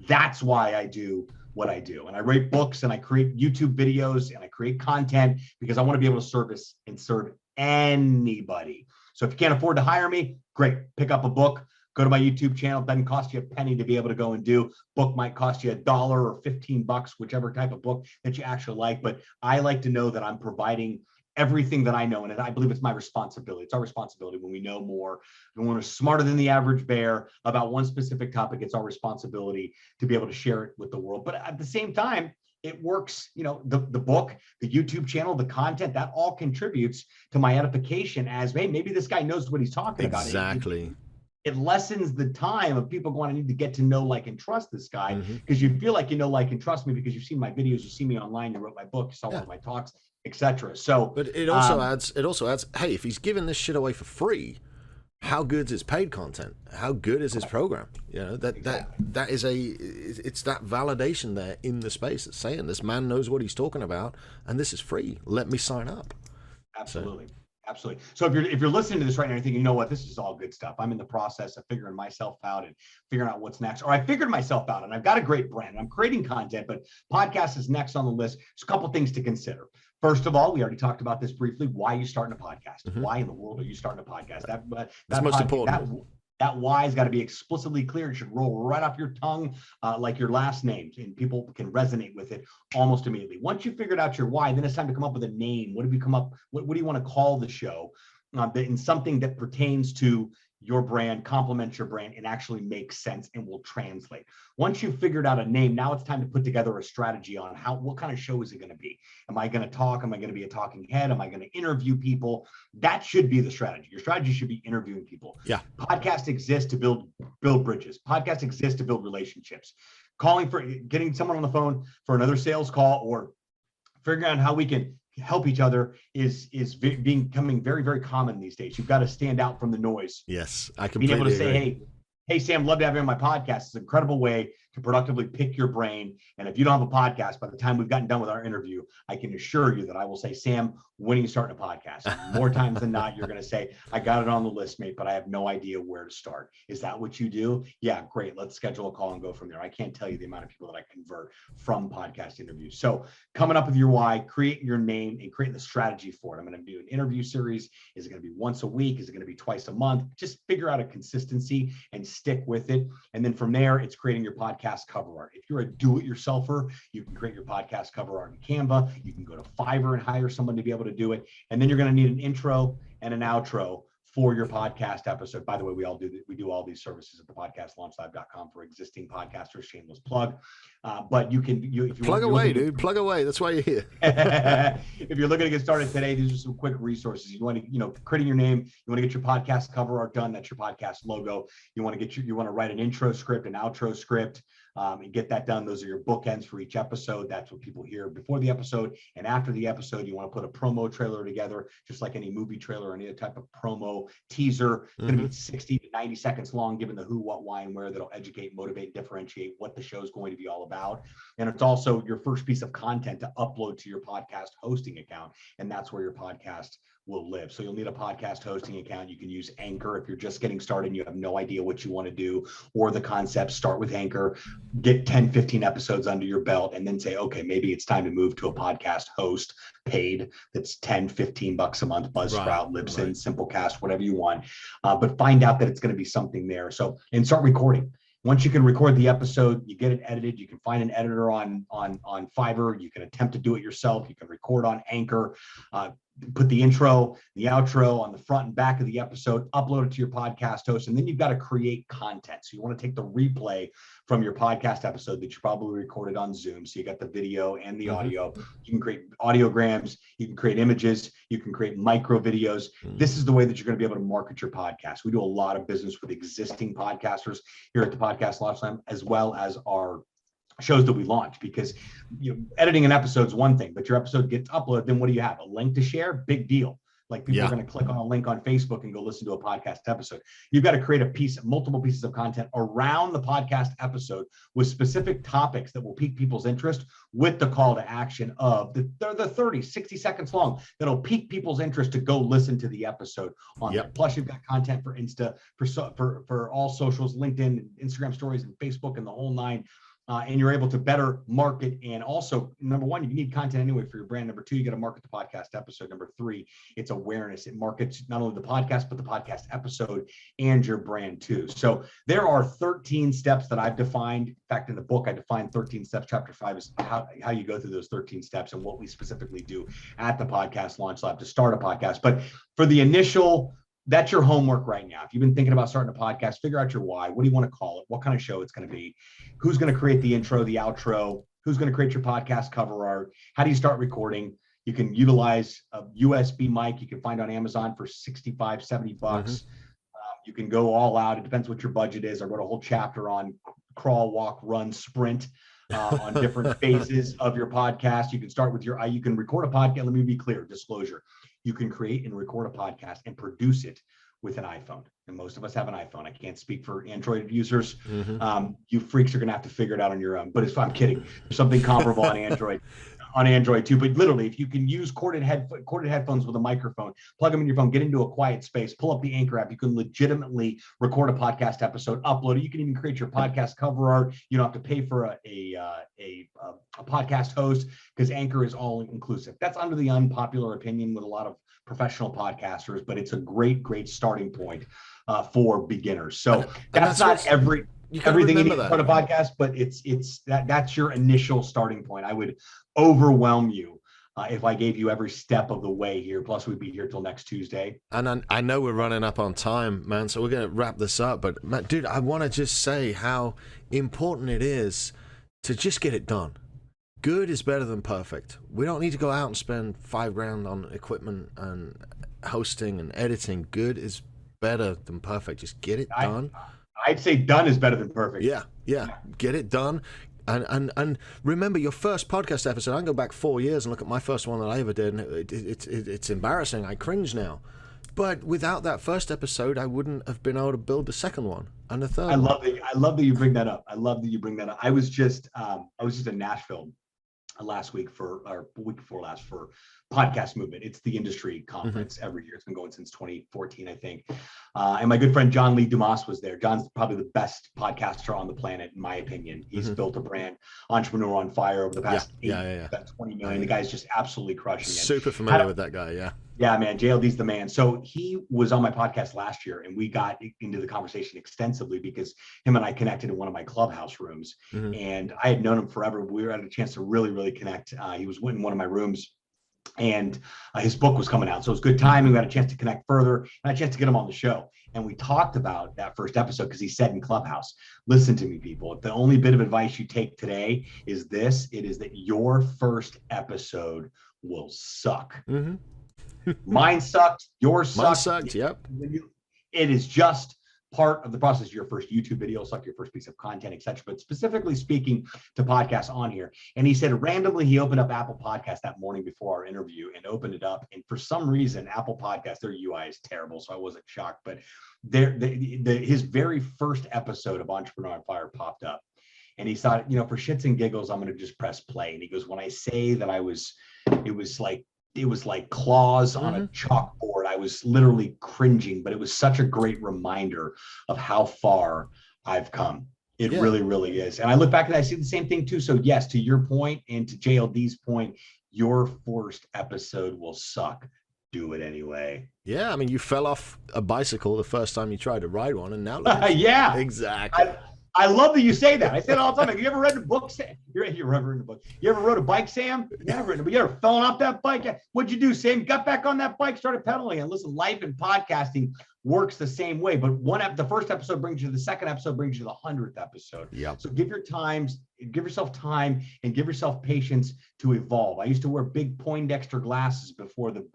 That's why I do what I do. And I write books and I create YouTube videos and I create content because I want to be able to service and serve anybody. So if you can't afford to hire me, great. Pick up a book, go to my YouTube channel. It doesn't cost you a penny to be able to go and do. Book might cost you $1 or $15, whichever type of book that you actually like. But I like to know that I'm providing everything that I know. And I believe it's my responsibility. It's our responsibility when we know more, when we're smarter than the average bear about one specific topic. It's our responsibility to be able to share it with the world. But at the same time, it works, the book, the YouTube channel, the content, that all contributes to my edification as, hey, maybe this guy knows what he's talking about. Exactly. It lessens the time of people going, I need to get to know, like, and trust this guy, because you feel like you know, like, and trust me because you've seen my videos, you see me online, you wrote my book, you saw one of my talks, etc. So, but it also adds. Hey, if he's giving this shit away for free, how good is his paid content? How good is his program? That is it's that validation there in the space that's saying this man knows what he's talking about, and this is free. Let me sign up. Absolutely. Absolutely. So if you're listening to this right now, you're thinking, you know what, this is all good stuff. I'm in the process of figuring myself out and figuring out what's next. Or I figured myself out and I've got a great brand. I'm creating content, but podcast is next on the list. There's a couple things to consider. First of all, we already talked about this briefly. Why are you starting a podcast? Why in the world are you starting a podcast? That's most important. That why has got to be explicitly clear. It should roll right off your tongue like your last name, and people can resonate with it almost immediately. Once you figured out your why, then it's time to come up with a name. What have you come up? What do you want to call the show? In something that pertains to your brand, complements your brand, and actually makes sense and will translate. Once you've figured out a name, now it's time to put together a strategy on what kind of show is it going to be? Am I going to talk? Am I going to be a talking head? Am I going to interview people? That should be the strategy. Your strategy should be interviewing people. Yeah. Podcasts exist to build bridges. Podcasts exist to build relationships. Getting someone on the phone for another sales call, or figuring out how we can help each other is becoming very, very common these days. You've got to stand out from the noise. Yes, I completely Being able to agree. say, hey, Sam, love to have you on my podcast. It's an incredible way to productively pick your brain. And if you don't have a podcast, by the time we've gotten done with our interview, I can assure you that I will say, Sam, when are you starting a podcast? And more times than not, you're going to say, I got it on the list, mate, but I have no idea where to start. Is that what you do? Yeah, great. Let's schedule a call and go from there. I can't tell you the amount of people that I convert from podcast interviews. So coming up with your why, create your name, and create the strategy for it. I'm going to do an interview series. Is it going to be once a week? Is it going to be twice a month? Just figure out a consistency and stick with it. And then from there, it's creating your podcast cover art. If you're a do-it-yourselfer, you can create your podcast cover art in Canva. You can go to Fiverr and hire someone to be able to do it. And then you're going to need an intro and an outro for your podcast episode. By the way, we do all these services at the podcastlaunchlive.com for existing podcasters. Shameless plug. But if you plug away, dude. Plug away. That's why you're here. If you're looking to get started today, these are some quick resources. You want to, creating your name. You want to get your podcast cover art done. That's your podcast logo. You want to write an intro script, an outro script, and get that done. Those are your bookends for each episode. That's what people hear before the episode and after the episode. You want to put a promo trailer together, just like any movie trailer or any other type of promo teaser. It's going to be 60 to 90 seconds long, given the who, what, why, and where. That'll educate, motivate, differentiate what the show is going to be all about. And it's also your first piece of content to upload to your podcast hosting account. And that's where your podcast will live. So you'll need a podcast hosting account. You can use Anchor if you're just getting started and you have no idea what you want to do, or the concept. Start with Anchor, get 10, 15 episodes under your belt, and then say, okay, maybe it's time to move to a podcast host paid. That's 10, 15 bucks a month, Buzzsprout, Libsyn, Simplecast, whatever you want. But find out that it's going to be something there. And start recording. Once you can record the episode, you get it edited. You can find an editor on Fiverr. You can attempt to do it yourself. You can record on Anchor. Put the intro, the outro on the front and back of the episode, upload it to your podcast host, and then you've got to create content. So you want to take the replay from your podcast episode that you probably recorded on Zoom. So you got the video and the audio. You can create audiograms. You can create images. You can create micro videos. This is the way that you're going to be able to market your podcast. We do a lot of business with existing podcasters here at the Podcast Lifetime, as well as our shows that we launch, because editing an episode is one thing, but your episode gets uploaded. Then what do you have? A link to share? Big deal. Like people are going to click on a link on Facebook and go listen to a podcast episode. You've got to create multiple pieces of content around the podcast episode with specific topics that will pique people's interest, with the call to action of they're 30, 60 seconds long. That'll pique people's interest to go listen to the episode on there. Plus you've got content for Insta, for all socials, LinkedIn, Instagram stories, and Facebook, and the whole nine. And you're able to better market. And also, number one, you need content anyway for your brand. Number two, you got to market the podcast episode. Number three, it's awareness. It markets not only the podcast, but the podcast episode and your brand too. So there are 13 steps that I've defined. In fact, in the book, I defined 13 steps. Chapter 5 is how you go through those 13 steps and what we specifically do at the Podcast Launch Lab to start a podcast. But for the initial, that's your homework right now. If you've been thinking about starting a podcast, figure out your why. What do you want to call it? What kind of show it's going to be? Who's going to create the intro, the outro? Who's going to create your podcast cover art? How do you start recording? You can utilize a USB mic you can find on Amazon for 65, 70 bucks. You can go all out. It depends what your budget is. I wrote a whole chapter on crawl, walk, run, sprint on different phases of your podcast. You can start with you can record a podcast. Let me be clear, disclosure. You can create and record a podcast and produce it with an iPhone. And most of us have an iPhone. I can't speak for Android users. You freaks are going to have to figure it out on your own. But I'm kidding. There's something comparable on Android too. But literally, if you can use corded headphones with a microphone, plug them in your phone, get into a quiet space, pull up the Anchor app, you can legitimately record a podcast episode, upload it. You can even create your podcast cover art. You don't have to pay for a podcast host, because Anchor is all inclusive. That's under the unpopular opinion with a lot of professional podcasters, but it's a great starting point for beginners. So And that's not everything you need to start a that. podcast, but that's your initial starting point. I would overwhelm you if I gave you every step of the way here. Plus, we'd be here till next Tuesday. And I know we're running up on time, man, so we're going to wrap this up. But, Matt, dude, I want to just say how important it is to just get it done. Good is better than perfect. We don't need to go out and spend $5,000 on equipment and hosting and editing. Good is better than perfect. Just get it done. I'd say done is better than perfect. Yeah. Get it done. And remember your first podcast episode. I can go back 4 years and look at my first one that I ever did, and it's embarrassing. I cringe now. But without that first episode, I wouldn't have been able to build the second one and the third. I love that you bring that up. I was just in Nashville last week week before last for Podcast Movement. It's the industry conference every year. It's been going since 2014, I think. And my good friend John Lee Dumas was there. John's probably the best podcaster on the planet, in my opinion. He's built a brand, Entrepreneur on Fire, over the past 20 million. The guy's just absolutely crushing it. Super familiar with that guy, yeah. Yeah, man, JLD's the man. So he was on my podcast last year, and we got into the conversation extensively because him and I connected in one of my clubhouse rooms. And I had known him forever. We were at a chance to really, really connect. He was in one of my rooms, and his book was coming out. So it was good timing. We had a chance to connect further, and I had a chance to get him on the show. And we talked about that first episode because he said in Clubhouse, listen to me, people. If the only bit of advice you take today is this, it is that your first episode will suck. Mine sucked. Yours sucked. Mine sucked. Yep. It is just part of the process. Your first YouTube video sucked, your first piece of content, etc. But specifically speaking to podcasts on here, and he said randomly he opened up Apple Podcasts that morning before our interview and opened it up, and for some reason Apple Podcasts, their UI is terrible, so I wasn't shocked. But his very first episode of Entrepreneur on Fire popped up, and he thought, for shits and giggles, I'm going to just press play. And he goes, when I say that it was like claws on a chalkboard. I was literally cringing, but it was such a great reminder of how far I've come. It really, really is. And I look back and I see the same thing too. So yes, to your point and to JLD's point, your first episode will suck. Do it anyway. Yeah, I mean, you fell off a bicycle the first time you tried to ride one, and now look. Yeah, exactly. I love that you say that. I say it all the time. Have you ever read a book, Sam? You ever read a book? You ever rode a bike, Sam? Never. But you ever fallen off that bike? What'd you do, Sam? Got back on that bike, started pedaling. And listen, life and podcasting works the same way. But the first episode brings you to the second episode, brings you to the 100th episode. Yeah. So give yourself time and give yourself patience to evolve. I used to wear big Poindexter glasses before the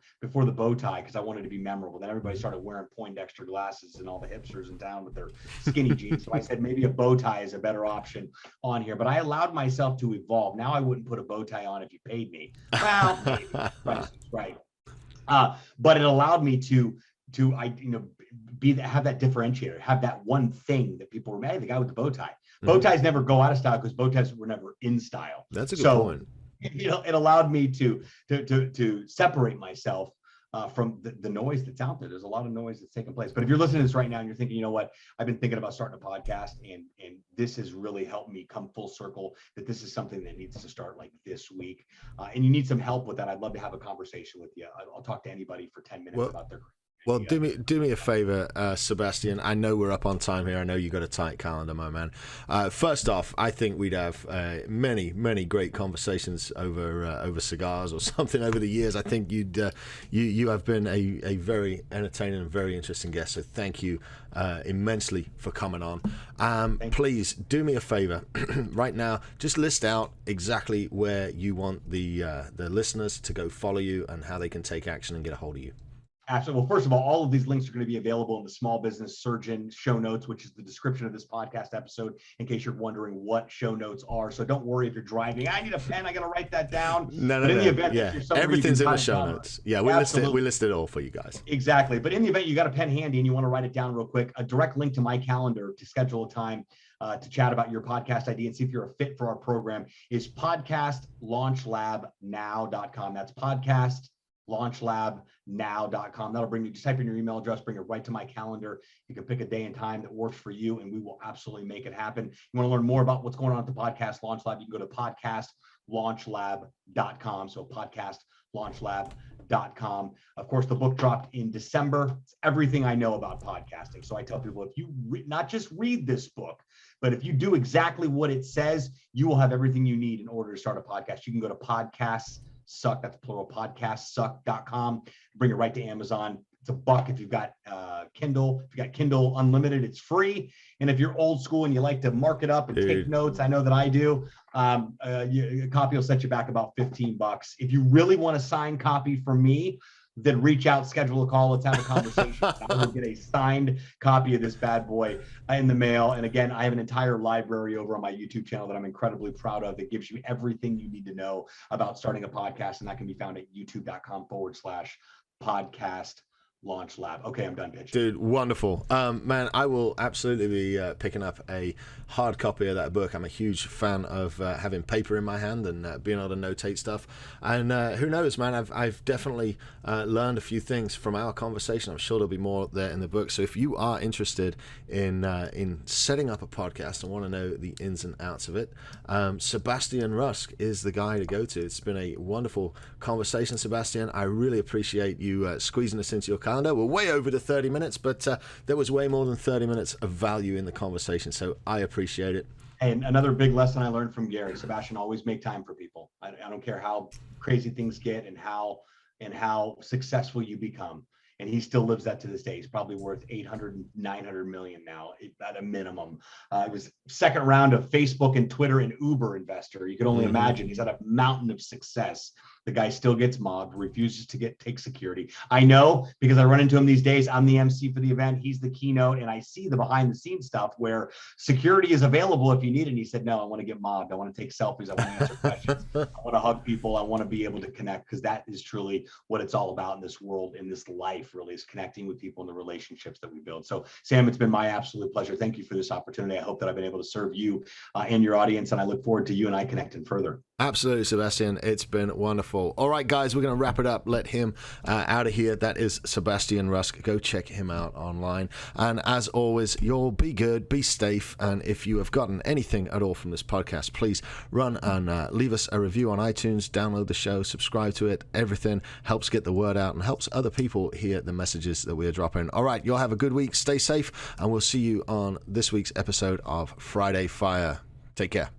bow tie because I wanted to be memorable. Then everybody started wearing Poindexter glasses, and all the hipsters in town with their skinny jeans. So I said maybe a bow tie is a better option on here. But I allowed myself to evolve. Now I wouldn't put a bow tie on if you paid me. Well, maybe, right. But it allowed me to have that differentiator, have that one thing that people were, hey, the guy with the bow tie. Bow ties never go out of style because bow ties were never in style. That's a good point. It allowed me to separate myself from the noise that's out there. There's a lot of noise that's taking place. But if you're listening to this right now and you're thinking, you know what, I've been thinking about starting a podcast, and this has really helped me come full circle, that this is something that needs to start like this week, and you need some help with that, I'd love to have a conversation with you. I'll talk to anybody for 10 minutes about their. Well, do me a favor, Sebastian. I know we're up on time here. I know you got a tight calendar, my man. First off, I think we'd have many great conversations over cigars or something over the years. I think you have been a very entertaining and very interesting guest. So thank you immensely for coming on. Please do me a favor right now. Just list out exactly where you want the listeners to go follow you and how they can take action and get a hold of you. Absolutely. Well, first of all of these links are going to be available in the Small Business Surgeon show notes, which is the description of this podcast episode, in case you're wondering what show notes are. So don't worry if you're driving. I need a pen. I got to write that down. No. In the event everything's in the show notes. Yeah, we list it all for you guys. Exactly. But in the event you got a pen handy and you want to write it down real quick, a direct link to my calendar to schedule a time to chat about your podcast idea and see if you're a fit for our program is podcastlaunchlabnow.com. That's podcastlaunchlabnow.com. That'll bring you, just type in your email address, bring it right to my calendar. You can pick a day and time that works for you, and we will absolutely make it happen. You want to learn more about what's going on at the Podcast Launch Lab, you can go to podcastlaunchlab.com. So podcastlaunchlab.com. Of course, the book dropped in December. It's everything I know about podcasting. So I tell people, if you not just read this book, but if you do exactly what it says, you will have everything you need in order to start a podcast. You can go to podcastsuck, that's plural, podcastsuck.com, bring it right to Amazon. It's $1 if you've got Kindle. If you've got Kindle Unlimited, it's free. And if you're old school and you like to mark it up and take notes, I know that I do, a copy will set you back about $15. If you really want a signed copy from me, then reach out, schedule a call, let's have a conversation. I will get a signed copy of this bad boy in the mail. And again, I have an entire library over on my YouTube channel that I'm incredibly proud of that gives you everything you need to know about starting a podcast. And that can be found at youtube.com/podcast launch lab. Okay, I'm done pitching. Dude, wonderful. Man, I will absolutely be picking up a hard copy of that book. I'm a huge fan of having paper in my hand and being able to notate stuff. And who knows, man, I've definitely learned a few things from our conversation. I'm sure there'll be more there in the book. So if you are interested in setting up a podcast and want to know the ins and outs of it, Sebastian Rusk is the guy to go to. It's been a wonderful conversation, Sebastian. I really appreciate you squeezing us into your calendar. We're way over to 30 minutes, but there was way more than 30 minutes of value in the conversation, so I appreciate it. And another big lesson I learned from Gary, Sebastian, always make time for people. I don't care how crazy things get and how successful you become. And he still lives that to this day. He's probably worth 800, 900 million now at a minimum. It was second round of Facebook and Twitter and Uber investor. You can only imagine. He's at a mountain of success. The guy still gets mobbed, refuses to take security. I know because I run into him these days. I'm the MC for the event. He's the keynote. And I see the behind the scenes stuff where security is available if you need it. And he said, no, I want to get mobbed. I want to take selfies. I want to answer questions. I want to hug people. I want to be able to connect because that is truly what it's all about in this world, in this life, really, is connecting with people and the relationships that we build. So, Sam, it's been my absolute pleasure. Thank you for this opportunity. I hope that I've been able to serve you and your audience. And I look forward to you and I connecting further. Absolutely, Sebastian. It's been wonderful. All right, guys, we're going to wrap it up. Let him out of here. That is Sebastian Rusk. Go check him out online. And as always, you'll be good, be safe. And if you have gotten anything at all from this podcast, please run and leave us a review on iTunes, download the show, subscribe to it. Everything helps get the word out and helps other people hear the messages that we are dropping. All right, you'll have a good week. Stay safe, and we'll see you on this week's episode of Friday Fire. Take care.